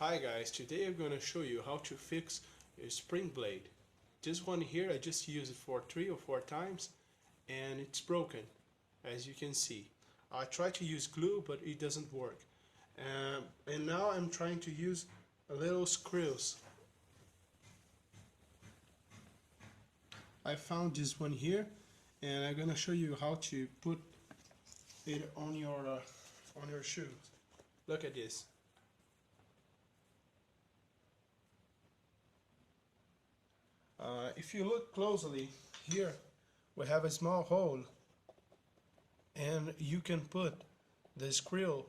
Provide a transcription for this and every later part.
Hi guys, today I'm going to show you how to fix a spring blade. This one here, I just used it for 3 or 4 times and it's broken, as you can see. I tried to use glue but it doesn't work. And now I'm trying to use a little screws. I found this one here and I'm going to show you how to put it on your shoes. Look at this. If you look closely here, we have a small hole and you can put the screw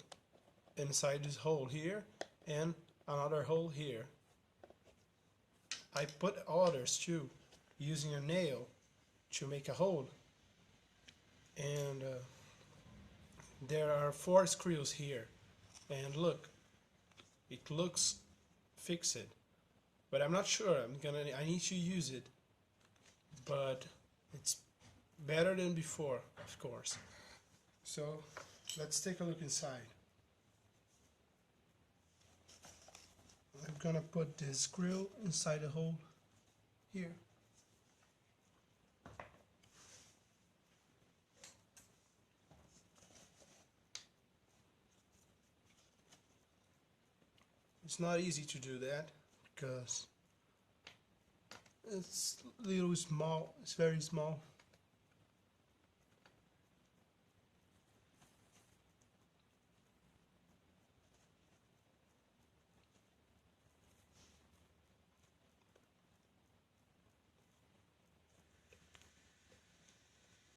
inside this hole here and another hole here. I put others too, using a nail to make a hole, and there are 4 screws here, and look, it looks fixed, but I'm not sure. I need to use it, but it's better than before, of course. So let's take a look inside. I'm gonna put this screw inside the hole here. It's not easy to do that because it's little small, it's very small.